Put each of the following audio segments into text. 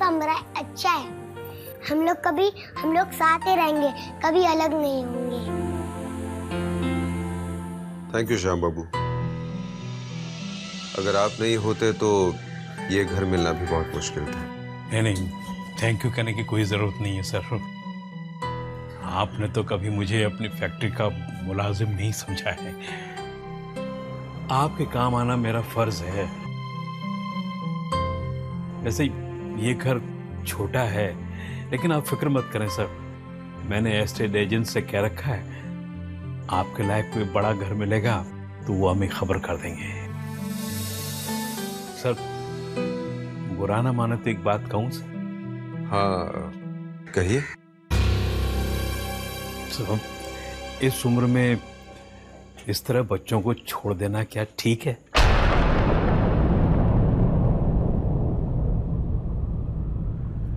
कमरा अच्छा है। हम लोग साथ ही रहेंगे, कभी अलग नहीं होंगे। थैंक यू श्याम बाबू। अगर आप नहीं होते तो ये घर मिलना भी बहुत मुश्किल था। नहीं, थैंक यू कहने की कोई जरूरत नहीं है सर। आपने तो कभी मुझे अपनी फैक्ट्री का मुलाजिम नहीं समझा है। आपके काम आना मेरा फर्ज है। वैसे ये घर छोटा है, लेकिन आप फिक्र मत करें सर। मैंने एस्टेट एजेंट से कह रखा है, आपके लायक कोई बड़ा घर मिलेगा तो वो हमें खबर कर देंगे। सर बुरा ना माने तो एक बात कहूं सर? हाँ कहिए। सर इस उम्र में इस तरह बच्चों को छोड़ देना क्या ठीक है?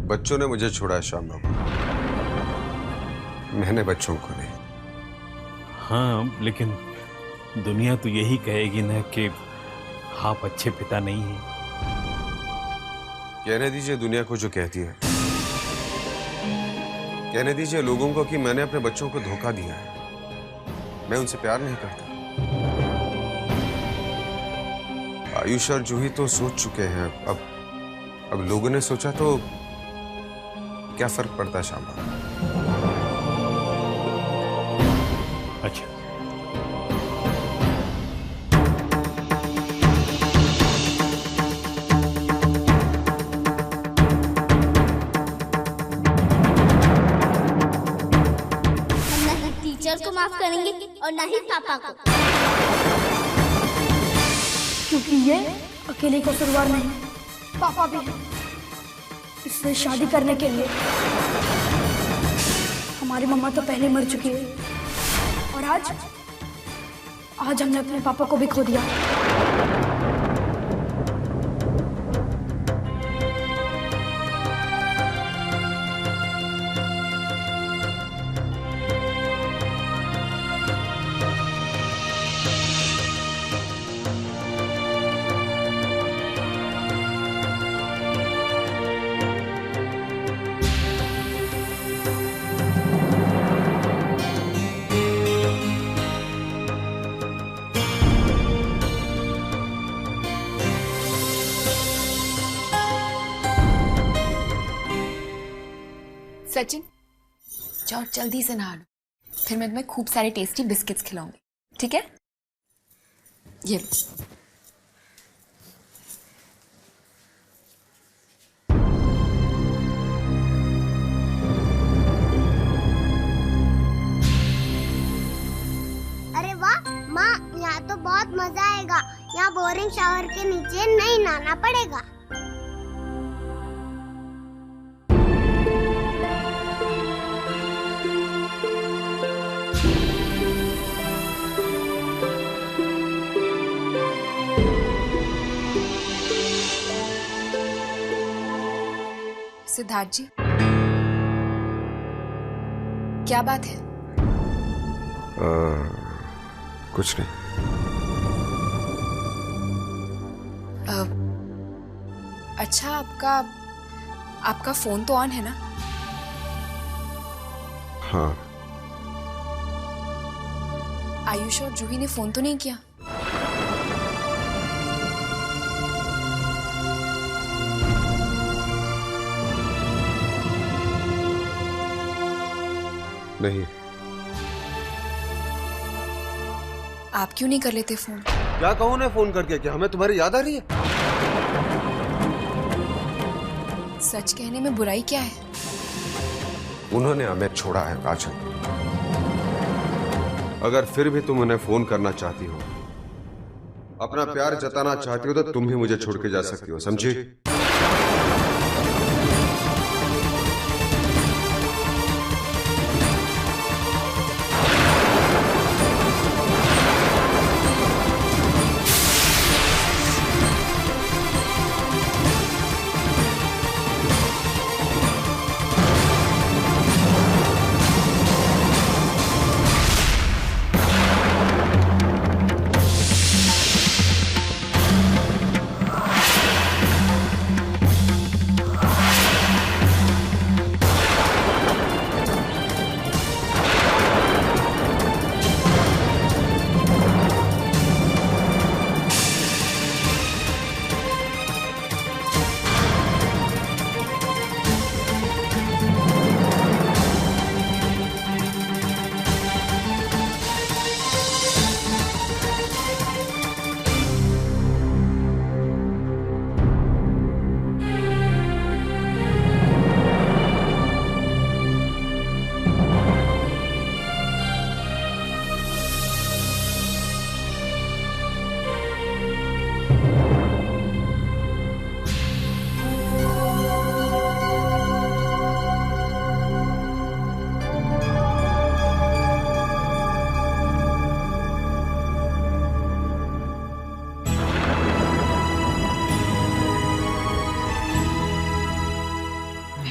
बच्चों ने मुझे छोड़ा है श्याम बाबू, मैंने बच्चों को नहीं। हाँ, लेकिन दुनिया तो यही कहेगी ना कि आप अच्छे पिता नहीं हैं। कहने दीजिए दुनिया को जो कहती है। कहने दीजिए लोगों को कि मैंने अपने बच्चों को धोखा दिया है, मैं उनसे प्यार नहीं करता। आयुष और जूही तो सोच चुके हैं, अब लोगों ने सोचा तो क्या फर्क पड़ता है श्याम बाबू? अच्छा, टीचर को माफ करेंगे और ना ही पापा को, क्योंकि ये अकेले को सुरवार नहीं, पापा भी है। इससे शादी करने के लिए हमारी मम्मा तो पहले मर चुकी है, और आज हमने अपने पापा को भी खो दिया। सचिन जाओ जल्दी से नहा लो, फिर मैं तुम्हें खूब सारे टेस्टी बिस्किट्स खिलाऊंगी, ठीक है? ये लो। अरे वाह माँ, यहाँ तो बहुत मजा आएगा। यहाँ बोरिंग शावर के नीचे नहीं नहाना पड़ेगा। सिद्धार्थ जी, क्या बात है? कुछ नहीं। अच्छा, आपका फोन तो ऑन है ना? हाँ। आयुष और जूही ने फोन तो नहीं किया? नहीं। आप क्यों नहीं कर लेते फोन? क्या कहूँ ना फोन करके, क्या हमें तुम्हारी याद आ रही है? सच कहने में बुराई क्या है? उन्होंने हमें छोड़ा है काजल। अगर फिर भी तुम उन्हें फोन करना चाहती हो, अपना प्यार जताना चाहती हो, तो तुम भी मुझे छोड़ के जा सकती हो, समझी?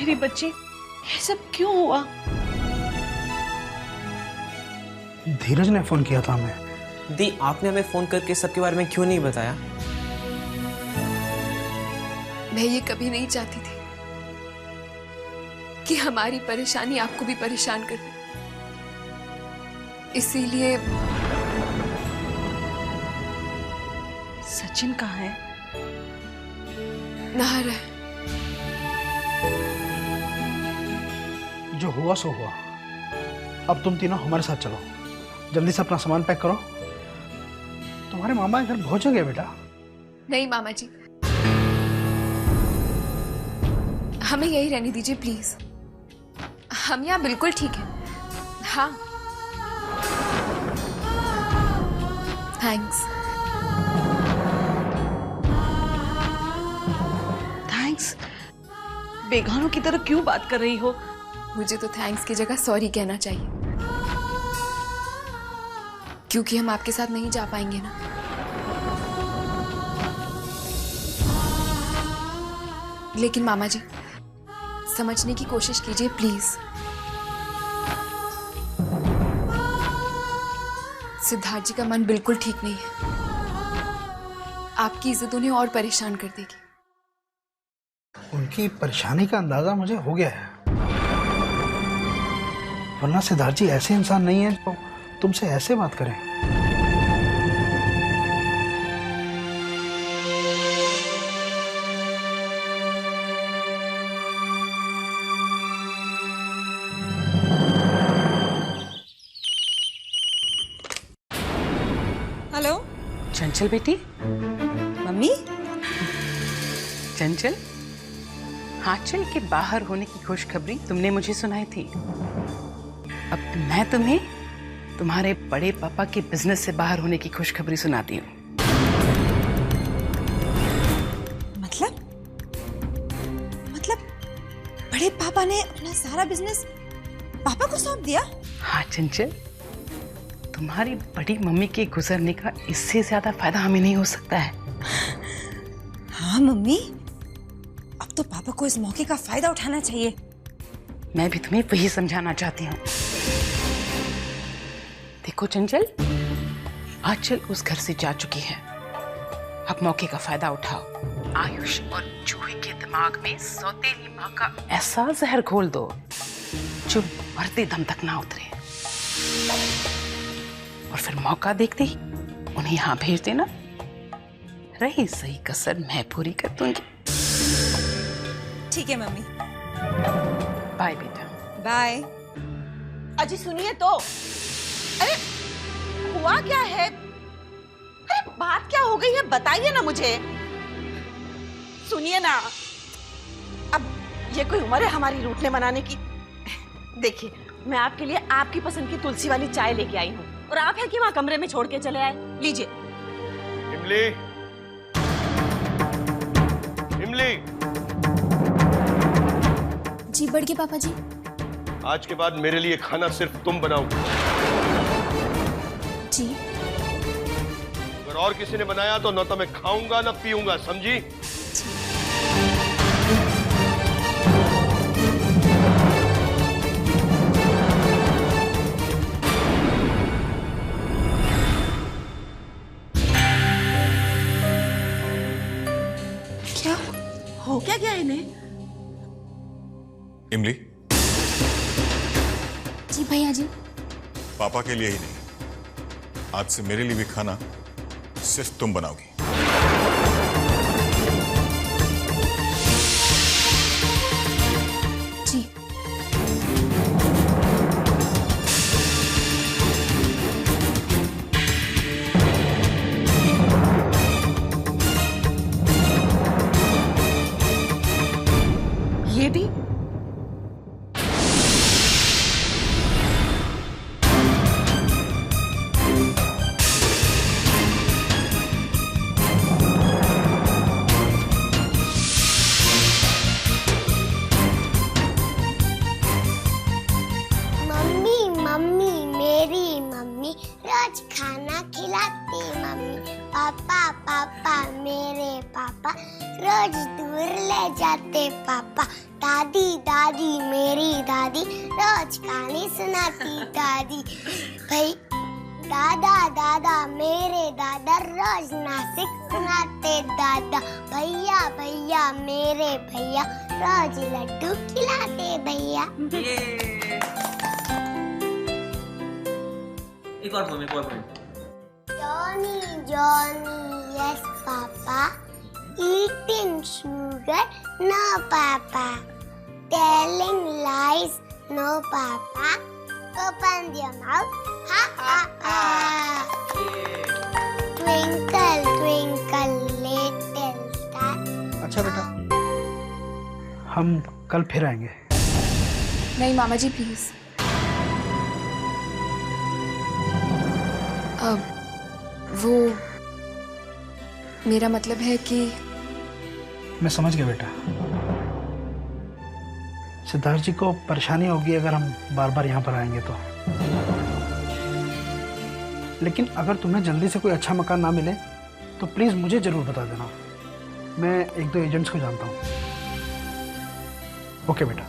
मेरी बच्ची, ये सब क्यों हुआ? धीरज ने फोन किया था हमें। दी, आपने हमें फोन करके सबके बारे में क्यों नहीं बताया? मैं ये कभी नहीं चाहती थी कि हमारी परेशानी आपको भी परेशान कर दे, इसीलिए। सचिन कहाँ है? नहा रहा है। जो हुआ सो हुआ। अब तुम तीनों हमारे साथ चलो, जल्दी से अपना सामान पैक करो। तुम्हारे मामा इधर पहुंचेंगे बेटा? नहीं मामा जी, हमें यही रहने दीजिए प्लीज। हम यहाँ बिल्कुल ठीक है। हाँ, थैंक्स। थैंक्स? बेगानों की तरह क्यों बात कर रही हो? मुझे तो थैंक्स की जगह सॉरी कहना चाहिए, क्योंकि हम आपके साथ नहीं जा पाएंगे ना। लेकिन मामा जी, समझने की कोशिश कीजिए प्लीज। सिद्धार्थ जी का मन बिल्कुल ठीक नहीं है। आपकी इज्जत उन्हें और परेशान कर देगी। उनकी परेशानी का अंदाजा मुझे हो गया है, वरना सिद्धार्थ जी ऐसे इंसान नहीं है जो तुमसे ऐसे बात करें। हेलो चंचल बेटी, मम्मी। चंचल, आंचल के बाहर होने की खुशखबरी तुमने मुझे सुनाई थी। अब मैं तुम्हें तुम्हारे बड़े पापा के बिजनेस से बाहर होने की खुशखबरी सुनाती हूँ। मतलब बड़े पापा ने अपना सारा बिजनेस पापा को सौंप दिया? हाँ चंचल, तुम्हारी बड़ी मम्मी के गुजरने का इससे ज्यादा फायदा हमें नहीं हो सकता है। हाँ मम्मी, अब तो पापा को इस मौके का फायदा उठाना चाहिए। मैं भी तुम्हें वही समझाना चाहती हूँ। देखो चंचल, आंचल उस घर से जा चुकी है। अब मौके का फायदा उठाओ। आयुष और जूही के दिमाग में सौतेली माँ का ऐसा जहर घोल दो जो मरते दम तक ना उतरे, और फिर मौका देखते ही उन्हें यहाँ भेज देना। रही सही कसर मैं पूरी कर दूंगी। ठीक है मम्मी। बाय बेटा। बाय। अजी सुनिए तो, अरे हुआ क्या है? अरे बात क्या हो गई है, बताइए ना मुझे। सुनिए ना, अब ये कोई उम्र है हमारी रूठने मनाने की? देखिए, मैं आपके लिए आपकी पसंद की तुलसी वाली चाय लेके आई हूँ, और आप है कि वहां कमरे में छोड़ के चले आए। लीजिए। इमली, इमली। जी बढ़ गए पापा जी। आज के बाद मेरे लिए खाना सिर्फ तुम बनाओगे। जी। अगर और किसी ने बनाया तो न तो मैं खाऊंगा न पीऊंगा, समझी? क्या हो क्या गया इन्हें? इमली, जी भैया जी। पापा के लिए ही नहीं, आज से मेरे लिए भी खाना सिर्फ तुम बनाओगी। जी। ये भी? मम्मी मम्मी मेरी मम्मी रोज खाना खिलाती मम्मी। पापा पापा मेरे पापा रोज दूर ले जाते पापा। दादी दादी मेरी दादी रोज कहानी सुनाती दादी। भाई दादा दादा मेरे दादा रोज नासिक सुनाते दादा। भैया भैया मेरे भैया रोज लड्डू खिलाते भैया। एक और पोएम, एक और poem. Johnny Johnny yes papa, eating sugar no papa, telling lies no papa, open your mouth ha ha ha. Twinkle twinkle little star. अच्छा बेटा, हम कल फिर आएंगे। नहीं मामा जी प्लीज। अब वो मेरा मतलब है कि मैं समझ गया बेटा। सिद्धार्थ जी को परेशानी होगी अगर हम बार बार यहाँ पर आएंगे तो। लेकिन अगर तुम्हें जल्दी से कोई अच्छा मकान ना मिले तो प्लीज मुझे जरूर बता देना। मैं एक दो एजेंट्स को जानता हूँ। ओके बेटा,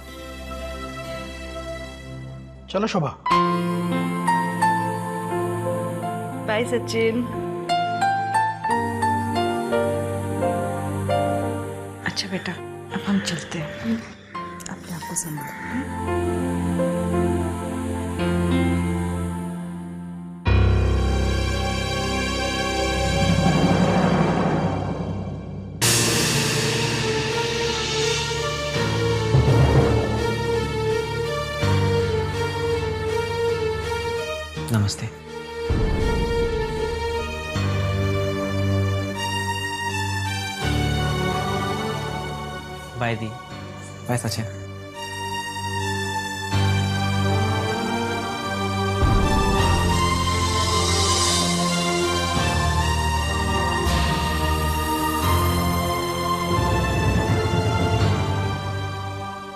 चलो शोभा। बाय सचिन। अच्छा बेटा, अब हम चलते हैं। अपने आप को संभालो। नमस्ते। बाय दी, बाय सचिन।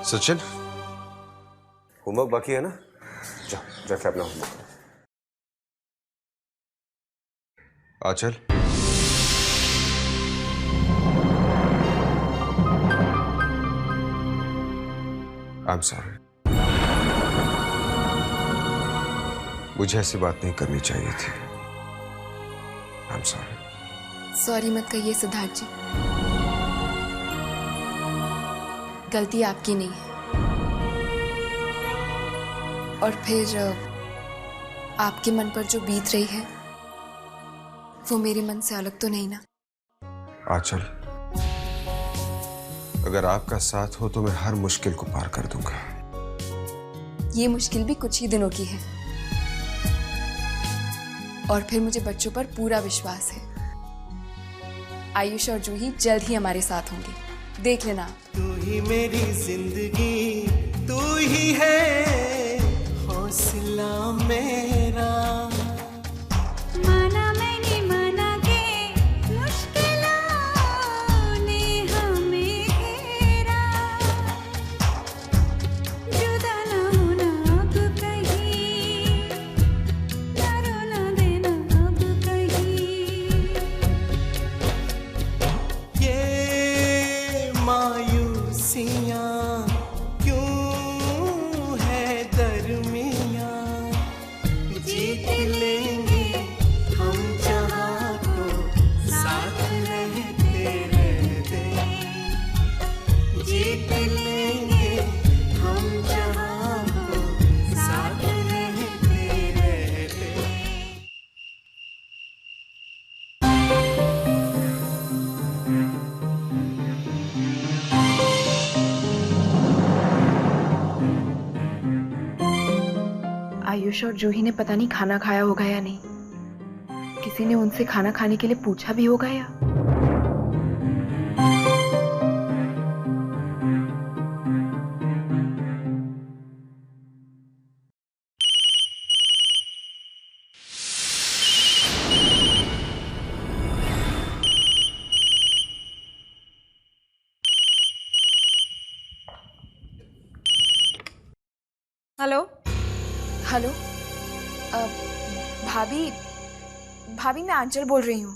सचिन, होमवर्क बाकी है ना? जाओ जाके अपना होमवर्क। Aanchal, I'm sorry. मुझे ऐसी बात नहीं करनी चाहिए थी। I'm sorry. सॉरी मत कहिए सिद्धार्थ जी, गलती आपकी नहीं है। और फिर आपके मन पर जो बीत रही है वो मेरे मन से अलग तो नहीं ना? आचल, अगर आपका साथ हो तो मैं हर मुश्किल को पार कर दूंगा। ये मुश्किल भी कुछ ही दिनों की है और फिर मुझे बच्चों पर पूरा विश्वास है। आयुष और जूही जल्द ही हमारे साथ होंगे, देख लेना। तू ही मेरी जिंदगी, तू ही है हौसला मेरा। आयुष और जूही ने पता नहीं खाना खाया होगा या नहीं। किसी ने उनसे खाना खाने के लिए पूछा भी होगा या? हेलो हेलो, भाभी मैं आंचल बोल रही हूँ।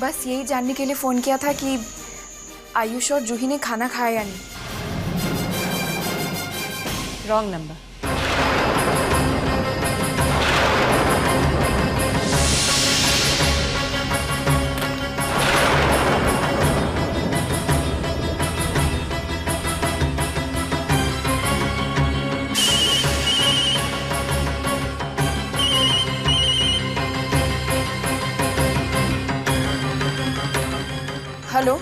बस यही जानने के लिए फ़ोन किया था कि आयुष और जूही ने खाना खाया या नहीं। Wrong number. हेलो,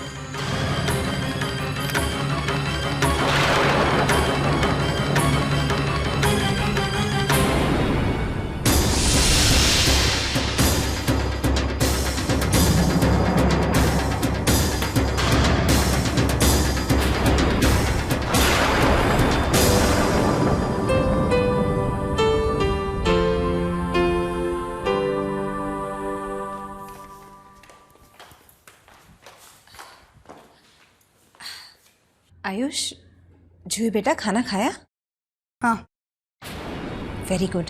आयुष, जूही बेटा खाना खाया? हाँ। Very good.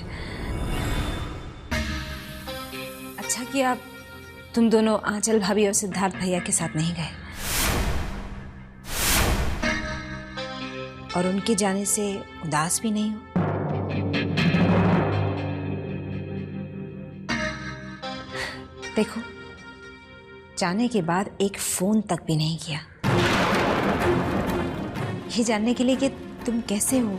अच्छा किया तुम दोनों आंचल भाभी और सिद्धार्थ भैया के साथ नहीं गए, और उनके जाने से उदास भी नहीं हो। देखो, जाने के बाद एक फोन तक भी नहीं किया, ये जानने के लिए कि तुम कैसे हो।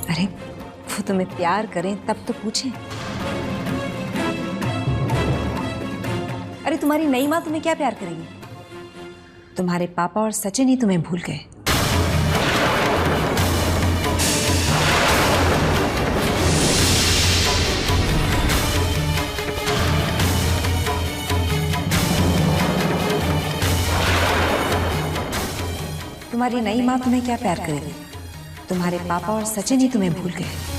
अरे वो तुम्हें प्यार करें तब तो पूछें। अरे तुम्हारी नई माँ तुम्हें क्या प्यार करेगी? तुम्हारे पापा और सचिन ही तुम्हें भूल गए। तुम्हारी नई माँ तुम्हें क्या प्यार करेगी? तुम्हारे पापा और सचिन ही तुम्हें भूल गए।